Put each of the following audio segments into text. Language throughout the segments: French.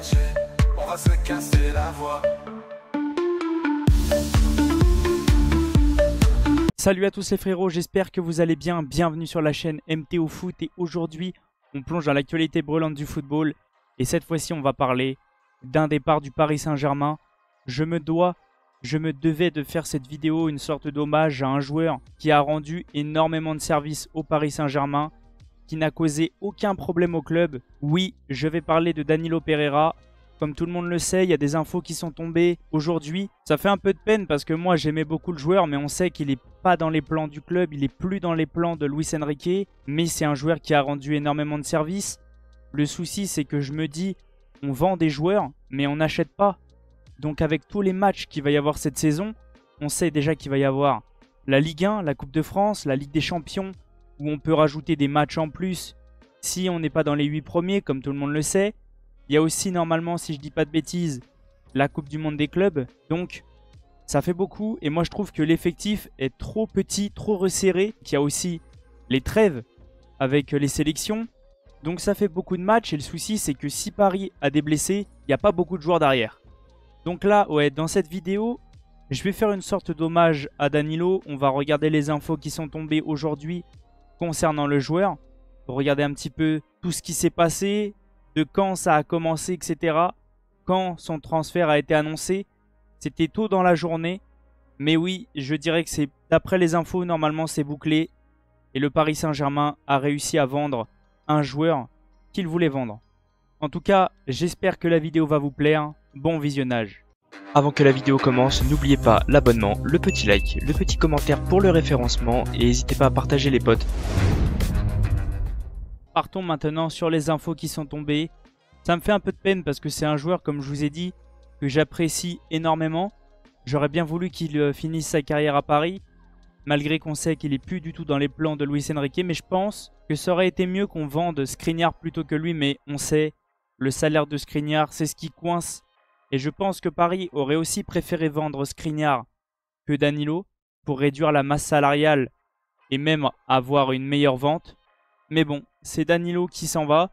PSG, on va se casser la voix. Salut à tous les frérots, j'espère que vous allez bien. Bienvenue sur la chaîne MTO Foot et aujourd'hui on plonge dans l'actualité brûlante du football et cette fois-ci on va parler d'un départ du Paris Saint-Germain. Je me devais de faire cette vidéo, une sorte d'hommage à un joueur qui a rendu énormément de services au Paris Saint-Germain, qui n'a causé aucun problème au club. Oui, je vais parler de Danilo Pereira. Comme tout le monde le sait, il y a des infos qui sont tombées aujourd'hui. Ça fait un peu de peine parce que moi j'aimais beaucoup le joueur, mais on sait qu'il n'est pas dans les plans du club, il n'est plus dans les plans de Luis Enrique. Mais c'est un joueur qui a rendu énormément de services. Le souci c'est que je me dis, on vend des joueurs, mais on n'achète pas. Donc avec tous les matchs qu'il va y avoir cette saison, on sait déjà qu'il va y avoir la Ligue 1, la Coupe de France, la Ligue des Champions, où on peut rajouter des matchs en plus si on n'est pas dans les 8 premiers, comme tout le monde le sait. Il y a aussi normalement, si je dis pas de bêtises, la Coupe du Monde des clubs. Donc ça fait beaucoup et moi je trouve que l'effectif est trop petit, trop resserré. Il y a aussi les trêves avec les sélections. Donc ça fait beaucoup de matchs et le souci c'est que si Paris a des blessés, il n'y a pas beaucoup de joueurs derrière. Donc là, ouais, dans cette vidéo, je vais faire une sorte d'hommage à Danilo. On va regarder les infos qui sont tombées aujourd'hui concernant le joueur. Regarder un petit peu tout ce qui s'est passé, de quand ça a commencé, etc. Quand son transfert a été annoncé. C'était tôt dans la journée. Mais oui, je dirais que c'est d'après les infos, normalement c'est bouclé. Et le Paris Saint-Germain a réussi à vendre un joueur qu'il voulait vendre. En tout cas, j'espère que la vidéo va vous plaire. Bon visionnage. Avant que la vidéo commence, n'oubliez pas l'abonnement, le petit like, le petit commentaire pour le référencement et n'hésitez pas à partager les potes. Partons maintenant sur les infos qui sont tombées. Ça me fait un peu de peine parce que c'est un joueur, comme je vous ai dit, que j'apprécie énormément. J'aurais bien voulu qu'il finisse sa carrière à Paris, malgré qu'on sait qu'il n'est plus du tout dans les plans de Luis Enrique. Mais je pense que ça aurait été mieux qu'on vende Skriniar plutôt que lui. Mais on sait, le salaire de Skriniar, c'est ce qui coince. Et je pense que Paris aurait aussi préféré vendre Skriniar que Danilo pour réduire la masse salariale et même avoir une meilleure vente. Mais bon, c'est Danilo qui s'en va.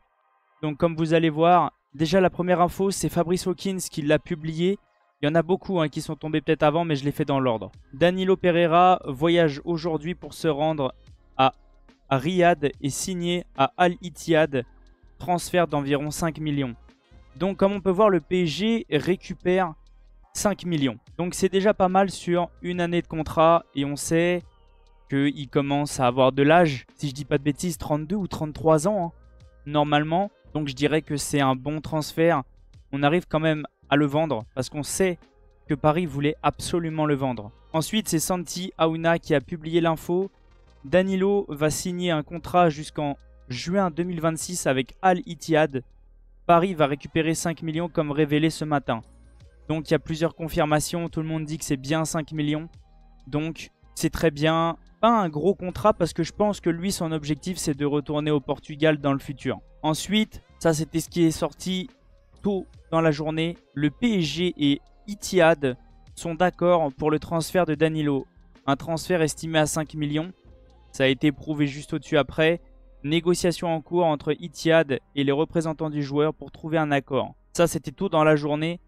Donc comme vous allez voir, déjà la première info, c'est Fabrice Hawkins qui l'a publié. Il y en a beaucoup qui sont tombés peut-être avant, mais je les fais dans l'ordre. Danilo Pereira voyage aujourd'hui pour se rendre à Riyad et signer à Al Ittihad. Transfert d'environ 5 millions. Donc comme on peut voir, le PSG récupère 5 millions. Donc c'est déjà pas mal sur une année de contrat. Et on sait qu'il commence à avoir de l'âge. Si je dis pas de bêtises, 32 ou 33 ans normalement. Donc je dirais que c'est un bon transfert. On arrive quand même à le vendre parce qu'on sait que Paris voulait absolument le vendre. Ensuite c'est Santi Aouna qui a publié l'info. Danilo va signer un contrat jusqu'en juin 2026 avec Al Ittihad. Paris va récupérer 5 millions comme révélé ce matin. Donc il y a plusieurs confirmations. Tout le monde dit que c'est bien 5 millions. Donc c'est très bien. Pas un gros contrat parce que je pense que lui, son objectif, c'est de retourner au Portugal dans le futur. Ensuite, ça c'était ce qui est sorti tôt dans la journée. Le PSG et Ittihad sont d'accord pour le transfert de Danilo. Un transfert estimé à 5 millions. Ça a été prouvé juste au-dessus après. Négociation en cours entre Ittihad et les représentants du joueur pour trouver un accord. Ça c'était tôt dans la journée.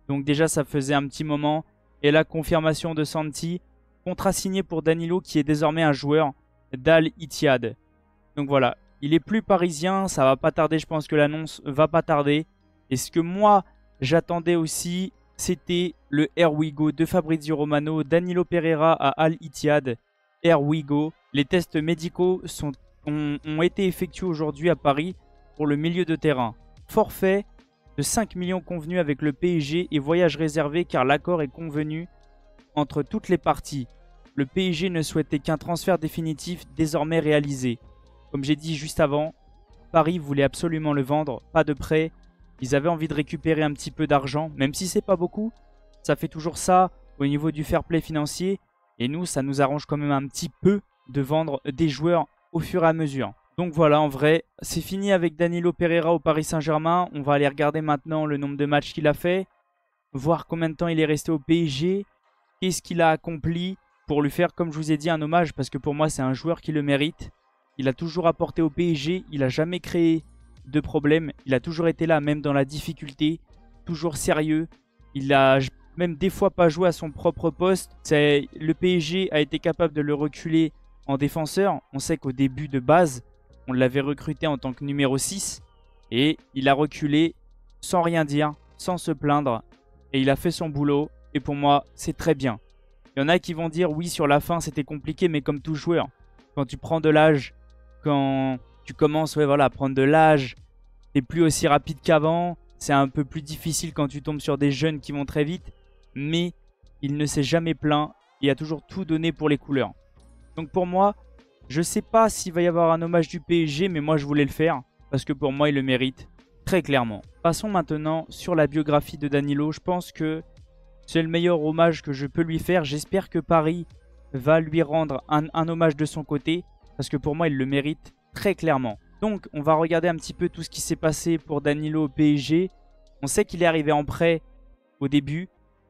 Donc déjà ça faisait un petit moment. Et la confirmation de Santi. Contrat signé pour Danilo qui est désormais un joueur d'Al Ittihad. Donc voilà, il est plus parisien, ça va pas tarder, je pense que l'annonce va pas tarder. Et ce que moi j'attendais aussi, c'était le Here We Go de Fabrizio Romano, Danilo Pereira à Al Ittihad. Here We Go. Les tests médicaux ont été effectués aujourd'hui à Paris pour le milieu de terrain. Forfait de 5 millions convenu avec le PSG et voyage réservé car l'accord est convenu entre toutes les parties. Le PSG ne souhaitait qu'un transfert définitif désormais réalisé. Comme j'ai dit juste avant, Paris voulait absolument le vendre, pas de prêt. Ils avaient envie de récupérer un petit peu d'argent, même si c'est pas beaucoup. Ça fait toujours ça au niveau du fair play financier. Et nous, ça nous arrange quand même un petit peu de vendre des joueurs au fur et à mesure. Donc voilà, en vrai, c'est fini avec Danilo Pereira au Paris Saint-Germain. On va aller regarder maintenant le nombre de matchs qu'il a fait. Voir combien de temps il est resté au PSG. Qu'est-ce qu'il a accompli pour lui faire, comme je vous ai dit, un hommage. Parce que pour moi, c'est un joueur qui le mérite. Il a toujours apporté au PSG. Il n'a jamais créé de problème. Il a toujours été là, même dans la difficulté. toujours sérieux. Il a même des fois pas joué à son propre poste. Le PSG a été capable de le reculer en défenseur. On sait qu'au début de base, on l'avait recruté en tant que numéro 6. Et il a reculé sans rien dire, sans se plaindre. Et il a fait son boulot. Et pour moi, c'est très bien. Il y en a qui vont dire, oui, sur la fin, c'était compliqué. Mais comme tout joueur, quand tu prends de l'âge, quand tu commences à prendre de l'âge, t'es plus aussi rapide qu'avant. C'est un peu plus difficile quand tu tombes sur des jeunes qui vont très vite. Mais il ne s'est jamais plaint. Il a toujours tout donné pour les couleurs. Donc pour moi, je sais pas s'il va y avoir un hommage du PSG, mais moi je voulais le faire. Parce que pour moi, il le mérite. Très clairement. Passons maintenant sur la biographie de Danilo. Je pense que c'est le meilleur hommage que je peux lui faire. J'espère que Paris va lui rendre un hommage de son côté. Parce que pour moi, il le mérite très clairement. Donc, on va regarder un petit peu tout ce qui s'est passé pour Danilo au PSG. On sait qu'il est arrivé en prêt au début.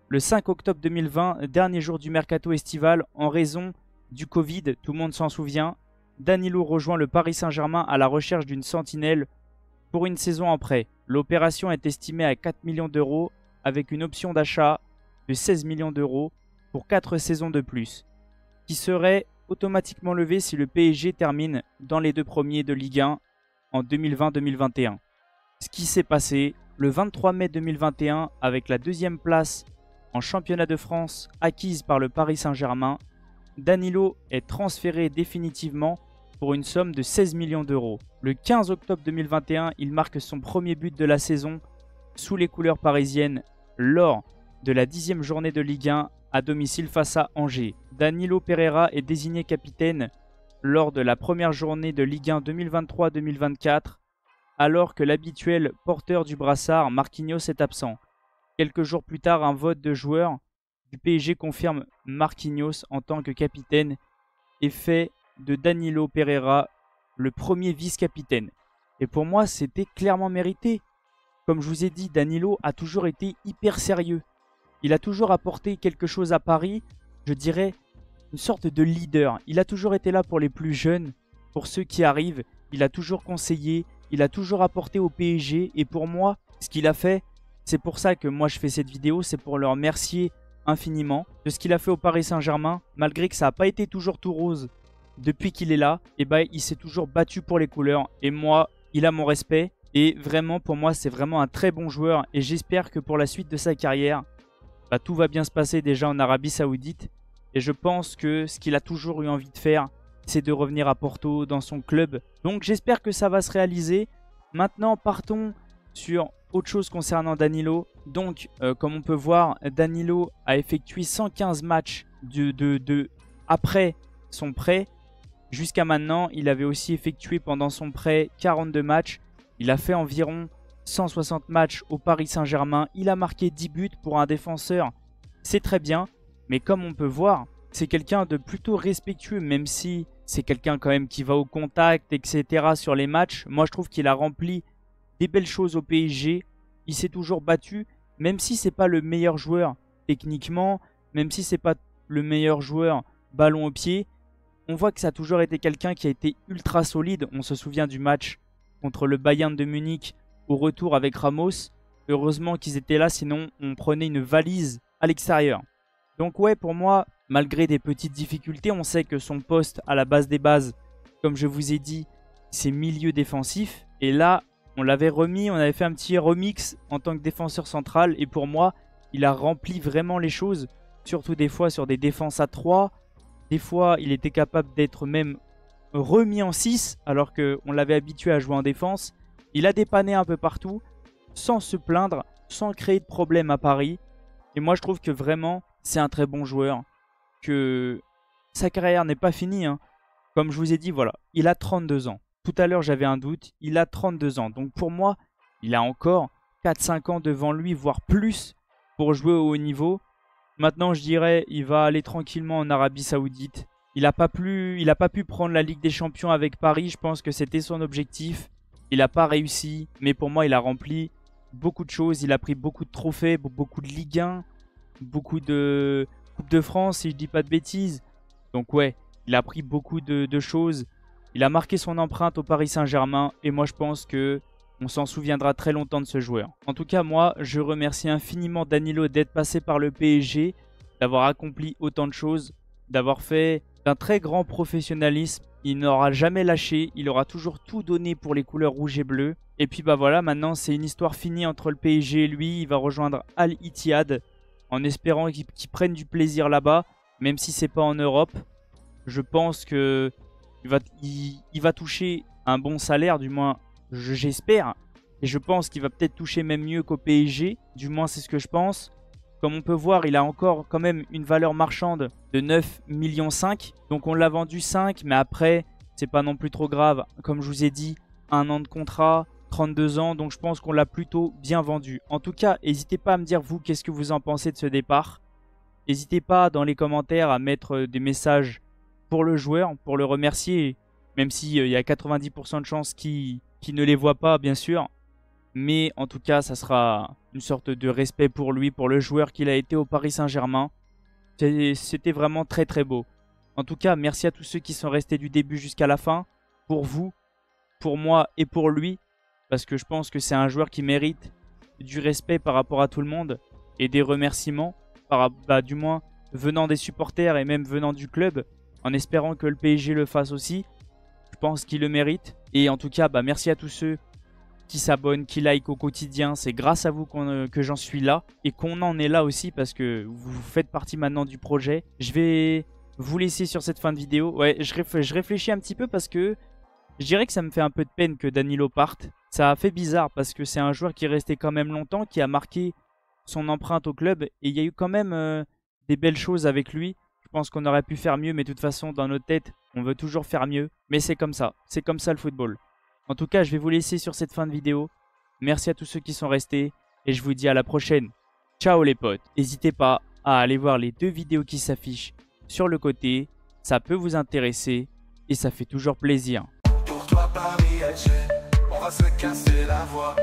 Le 5 octobre 2020, dernier jour du mercato estival, en raison du Covid, tout le monde s'en souvient. Danilo rejoint le Paris Saint-Germain à la recherche d'une sentinelle pour une saison en prêt. L'opération est estimée à 4 millions d'euros avec une option d'achat de 16 millions d'euros pour 4 saisons de plus, qui serait automatiquement levée si le PSG termine dans les 2 premiers de Ligue 1 en 2020-2021. Ce qui s'est passé le 23 mai 2021 avec la 2e place en championnat de France acquise par le Paris Saint-Germain, Danilo est transféré définitivement pour une somme de 16 millions d'euros. Le 15 octobre 2021, il marque son premier but de la saison sous les couleurs parisiennes lors de la 10e journée de Ligue 1 à domicile face à Angers. Danilo Pereira est désigné capitaine lors de la première journée de Ligue 1 2023-2024, alors que l'habituel porteur du brassard Marquinhos est absent. Quelques jours plus tard, un vote de joueurs du PSG confirme Marquinhos en tant que capitaine et fait de Danilo Pereira le premier vice-capitaine. Et pour moi, c'était clairement mérité. Comme je vous ai dit, Danilo a toujours été hyper sérieux. Il a toujours apporté quelque chose à Paris, je dirais une sorte de leader. Il a toujours été là pour les plus jeunes, pour ceux qui arrivent. Il a toujours conseillé, il a toujours apporté au PSG. Et pour moi, ce qu'il a fait, c'est pour ça que moi je fais cette vidéo, c'est pour le remercier infiniment de ce qu'il a fait au Paris Saint-Germain. Malgré que ça n'a pas été toujours tout rose depuis qu'il est là, et il s'est toujours battu pour les couleurs. Et moi, il a mon respect. Et vraiment, pour moi, c'est vraiment un très bon joueur. Et j'espère que pour la suite de sa carrière, tout va bien se passer déjà en Arabie Saoudite. Et je pense que ce qu'il a toujours eu envie de faire, c'est de revenir à Porto dans son club. Donc j'espère que ça va se réaliser. Maintenant, partons sur autre chose concernant Danilo. Donc, comme on peut voir, Danilo a effectué 115 matchs après son prêt. Jusqu'à maintenant, il avait aussi effectué pendant son prêt 42 matchs. Il a fait environ 160 matchs au Paris Saint-Germain. Il a marqué 10 buts pour un défenseur. C'est très bien. Mais comme on peut voir, c'est quelqu'un de plutôt respectueux. Même si c'est quelqu'un quand même qui va au contact, etc. sur les matchs. Moi, je trouve qu'il a rempli des belles choses au PSG. Il s'est toujours battu. Même si c'est pas le meilleur joueur techniquement. Même si c'est pas le meilleur joueur ballon au pied. On voit que ça a toujours été quelqu'un qui a été ultra solide. On se souvient du match contre le Bayern de Munich au retour avec Ramos. Heureusement qu'ils étaient là, sinon on prenait une valise à l'extérieur. Donc ouais, pour moi, malgré des petites difficultés, on sait que son poste à la base des bases, comme je vous ai dit, c'est milieu défensif. Et là, on l'avait remis, on avait fait un petit remix en tant que défenseur central. Et pour moi, il a rempli vraiment les choses, surtout des fois sur des défenses à 3. Des fois, il était capable d'être même remis en 6, alors qu'on l'avait habitué à jouer en défense. Il a dépanné un peu partout, sans se plaindre, sans créer de problème à Paris. Et moi, je trouve que vraiment, c'est un très bon joueur. Que sa carrière n'est pas finie. Comme je vous ai dit, voilà, il a 32 ans. Tout à l'heure, j'avais un doute. Il a 32 ans. Donc pour moi, il a encore 4-5 ans devant lui, voire plus, pour jouer au haut niveau. Maintenant, je dirais, il va aller tranquillement en Arabie Saoudite. Il n'a pas pu prendre la Ligue des Champions avec Paris. Je pense que c'était son objectif. Il n'a pas réussi. Mais pour moi, il a rempli beaucoup de choses. Il a pris beaucoup de trophées, beaucoup de Ligue 1, beaucoup de Coupe de France, si je dis pas de bêtises. Donc ouais, il a pris beaucoup de choses. Il a marqué son empreinte au Paris Saint-Germain. Et moi, je pense que On s'en souviendra très longtemps de ce joueur. En tout cas, moi, je remercie infiniment Danilo d'être passé par le PSG, d'avoir accompli autant de choses, d'avoir fait d'un très grand professionnalisme. Il n'aura jamais lâché, il aura toujours tout donné pour les couleurs rouge et bleu. Et puis bah voilà, maintenant c'est une histoire finie entre le PSG et lui. Il va rejoindre Al Ittihad en espérant qu'il prenne du plaisir là-bas, même si c'est pas en Europe. Je pense que il va toucher un bon salaire, du moins j'espère. Et je pense qu'il va peut-être toucher même mieux qu'au PSG, du moins c'est ce que je pense. Comme on peut voir, il a encore quand même une valeur marchande de 9,5 millions. Donc on l'a vendu 5, mais après, c'est pas non plus trop grave. Comme je vous ai dit, 1 an de contrat, 32 ans, donc je pense qu'on l'a plutôt bien vendu. En tout cas, n'hésitez pas à me dire vous, qu'est-ce que vous en pensez de ce départ. N'hésitez pas dans les commentaires à mettre des messages pour le joueur, pour le remercier. Même s'il y a 90% de chances qu'il ne les voit pas, bien sûr. Mais en tout cas, ça sera une sorte de respect pour lui, pour le joueur qu'il a été au Paris Saint-Germain. C'était vraiment très très beau. En tout cas, merci à tous ceux qui sont restés du début jusqu'à la fin. Pour vous, pour moi et pour lui. Parce que je pense que c'est un joueur qui mérite du respect par rapport à tout le monde. Et des remerciements, du moins venant des supporters et même venant du club. En espérant que le PSG le fasse aussi. Je pense qu'il le mérite. Et en tout cas, merci à tous ceux qui s'abonnent, qui like au quotidien. C'est grâce à vous que j'en suis là et qu'on en est là aussi parce que vous faites partie maintenant du projet. Je vais vous laisser sur cette fin de vidéo. Ouais, je réfléchis un petit peu parce que je dirais que ça me fait un peu de peine que Danilo parte. Ça a fait bizarre parce que c'est un joueur qui est resté quand même longtemps, qui a marqué son empreinte au club et il y a eu quand même des belles choses avec lui. Je pense qu'on aurait pu faire mieux, mais de toute façon, dans notre tête, on veut toujours faire mieux. Mais c'est comme ça le football. En tout cas, je vais vous laisser sur cette fin de vidéo. Merci à tous ceux qui sont restés et je vous dis à la prochaine. Ciao les potes. N'hésitez pas à aller voir les 2 vidéos qui s'affichent sur le côté. Ça peut vous intéresser et ça fait toujours plaisir. Pour toi Paris SG, on va se casser la voix.